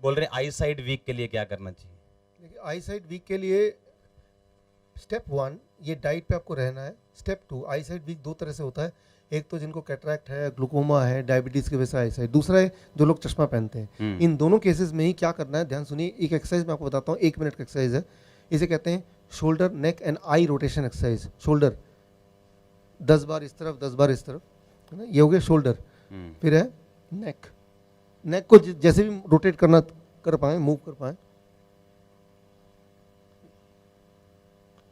बोल रहे आई side week के लिए क्या करना चाहिए? देखिए, आई साइट वीक के लिए स्टेप 1 ये डाइट पे आपको रहना है। स्टेप 2 आई साइट वीक दो तरह से होता है। एक तो जिनको कैटरैक्ट है, ग्लूकोमा है, डायबिटीज़ की वजह से आई साइट। दूसरा है जो लोग चश्मा पहनते हैं। इन दोनों केसेस में ही क्या करना है, ध्यान सुनिए। एक एक्सरसाइज मैं आपको बताता हूँ, 1 मिनट का एक्सरसाइज है। इसे कहते हैं shoulder neck and eye rotation exercise. Shoulder 10 बार इस तरफ, 10 बार इस तरफ, है ना, ये हो गया शोल्डर। फिर है नेक। नेक को जैसे भी रोटेट करना कर पाए, मूव कर पाए,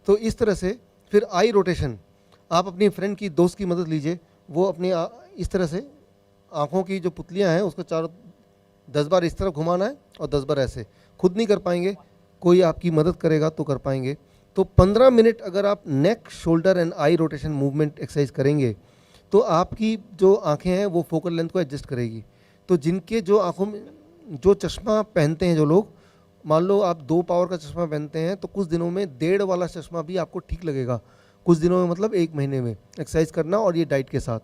तो इस तरह से। फिर आई रोटेशन, आप अपनी फ्रेंड की, दोस्त की मदद लीजिए। वो अपनी इस तरह से आंखों की जो पुतलियां हैं उसको चारों 10 बार इस तरफ घुमाना है और 10 बार ऐसे। खुद नहीं कर पाएंगे, कोई आपकी मदद करेगा तो कर पाएंगे। तो 15 मिनट अगर आप neck, shoulder and eye rotation movement exercise करेंगे तो आपकी जो आंखें हैं वो फोकल लेंथ को एडजस्ट करेगी। तो जिनके जो आंखों में जो चश्मा पहनते हैं जो लोग, मान लो आप 2 पावर का चश्मा पहनते हैं तो कुछ दिनों में 1.5 वाला चश्मा भी आपको ठीक लगेगा। कुछ दिनों में मतलब 1 महीने में एक्सरसाइज करना और ये डाइट के साथ।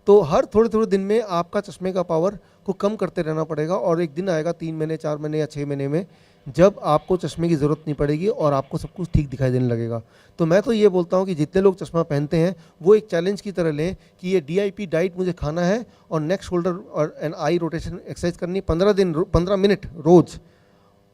तो हर थोड़े थोड़े दिन में आपका चश्मे का पावर को कम करते रहना पड़ेगा और एक दिन आएगा 3 महीने, 4 महीने या 6 महीने में जब आपको चश्मे की ज़रूरत नहीं पड़ेगी और आपको सब कुछ ठीक दिखाई देने लगेगा। तो मैं तो ये बोलता हूँ कि जितने लोग चश्मा पहनते हैं वो एक चैलेंज की तरह लें कि ये DIP डाइट मुझे खाना है और नेक, शोल्डर और एंड आई रोटेशन एक्सरसाइज करनी 15 मिनट रोज़,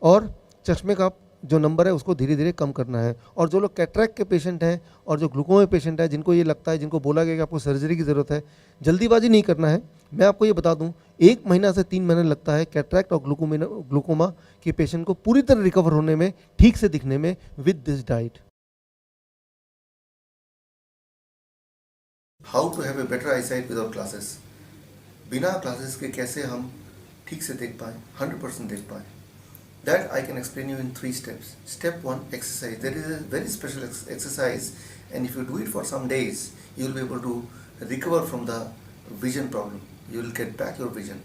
और चश्मे का जो नंबर है उसको धीरे धीरे कम करना है। और जो लोग कैटरैक्ट के पेशेंट हैं और जो ग्लूकोमा पेशेंट है, जिनको ये लगता है, जिनको बोला गया कि आपको सर्जरी की ज़रूरत है, जल्दीबाजी नहीं करना है। मैं आपको ये बता दूं, 1 महीना से 3 महीने लगता है कैटरैक्ट और ग्लूकोमा के पेशेंट को पूरी तरह रिकवर होने में, ठीक से दिखने में, with this diet. How to have a better eye sight without glasses. बिना ग्लासेस के कैसे हम ठीक से देख पाए, 100% देख पाए। That I can explain you in 3 steps. Step 1, exercise. There is a very special exercise, and if you do it for some days, you will be able to recover from the vision problem. You will get back your vision.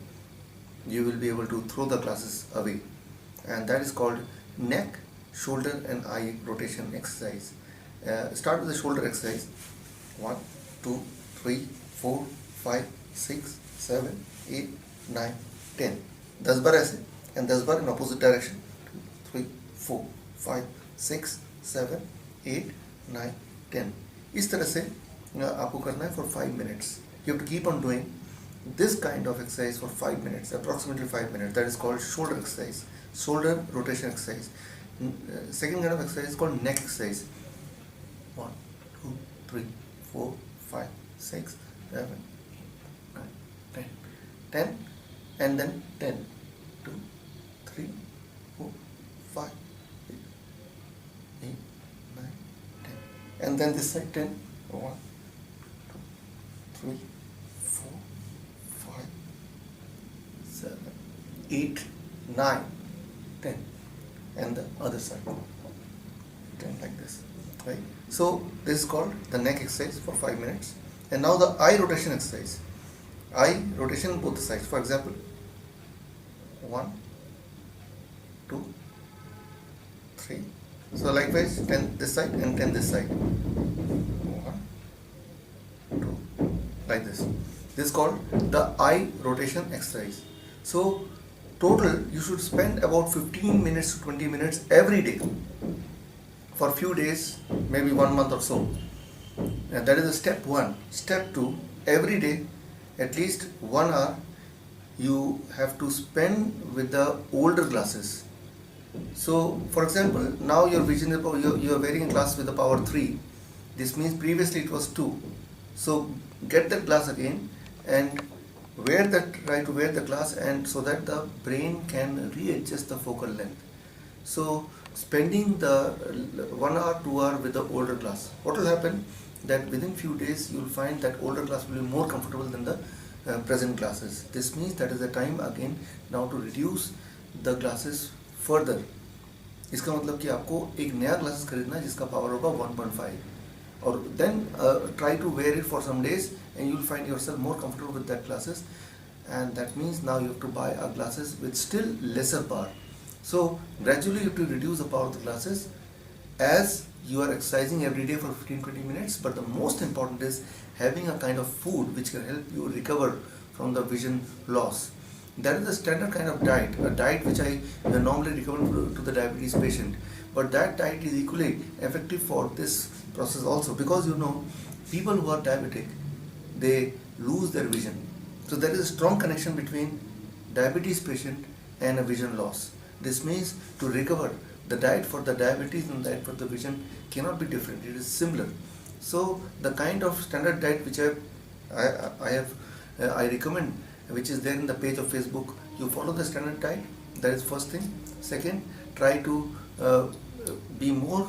You will be able to throw the glasses away, and that is called neck, shoulder, and eye rotation exercise. Start with the shoulder exercise. 1, 2, 3, 4, 5, 6, 7, 8, 9, 10. 10 बार ऐसे and 10 bar in opposite direction. 2, 3, 4, 5, 6, 7, 8, 9, 10. इस तरह से आपको करना है for 5 minutes. You have to keep on doing this kind of exercise for 5 minutes, approximately 5 minutes. That is called shoulder exercise, shoulder rotation exercise. Second kind of exercise is called neck exercise. 1, 2, 3, 4, 5, 6, 7, 8, 9, 10. 10 and then 10. 2, 3, 4, 5, 6, 8, 9, 10. And then this side 10. 1, 2, 3, 4, 5, 7, 8, 9, 10. And the other side 10 like this. Right? So this is called the neck exercise for 5 minutes. And now the eye rotation exercise. Eye rotation both sides. For example, 1, 2, 3. So likewise 10 this side and 10 this side. 1, 2, like this. This is called the eye rotation exercise. So total you should spend about 15 minutes to 20 minutes every day for few days, maybe 1 month or so. And that is the step 1. Step 2, every day at least 1 hour you have to spend with the older glasses. So for example, now your vision is, you are wearing a glass with the power 3. This means previously it was 2. So get that glass again and try to wear the glass, and so that the brain can readjust the focal length. So spending the 1 hour, 2 hour with the older glass, what will happen, that within few days you will find that older glass will be more comfortable than the present glasses. This means that is the time again now to reduce the glasses further. इसका मतलब कि आपको एक नया glasses खरीदना है जिसका power होगा 1.5, और then try to wear it for some days and you will find yourself more comfortable with that glasses. And that means now you have to buy a glasses with still lesser power. So gradually you have to reduce the power of the glasses as you are exercising every day for 15-20 minutes. But the most important is having a kind of food which can help you recover from the vision loss. That is the standard kind of diet, a diet which I normally recommend to the diabetes patient. But that diet is equally effective for this process also, because you know, people who are diabetic, they lose their vision. So there is a strong connection between diabetes patient and a vision loss. This means to recover, the diet for the diabetes and diet for the vision cannot be different. It is similar. So the kind of standard diet which I recommend, which is there in the page of Facebook, you follow the standard diet. That is first thing. Second, try to be more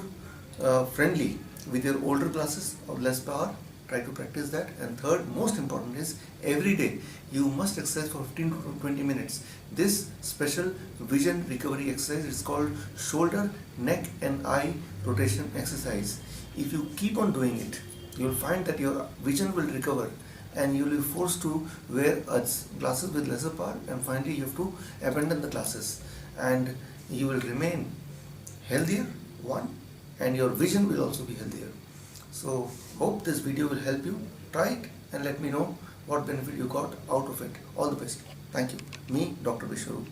friendly with your older classes of less power. Try to practice that. And third, most important is every day you must exercise for 15 to 20 minutes. This special vision recovery exercise is called shoulder, neck and eye rotation exercise. If you keep on doing it, you will find that your vision will recover and you will be forced to wear glasses with lesser power, and finally you have to abandon the glasses, and you will remain healthier, one, and your vision will also be healthier. So hope this video will help you. Try it and let me know what benefit you got out of it. All the best. Thank you. Me, Dr. Vishwaroop.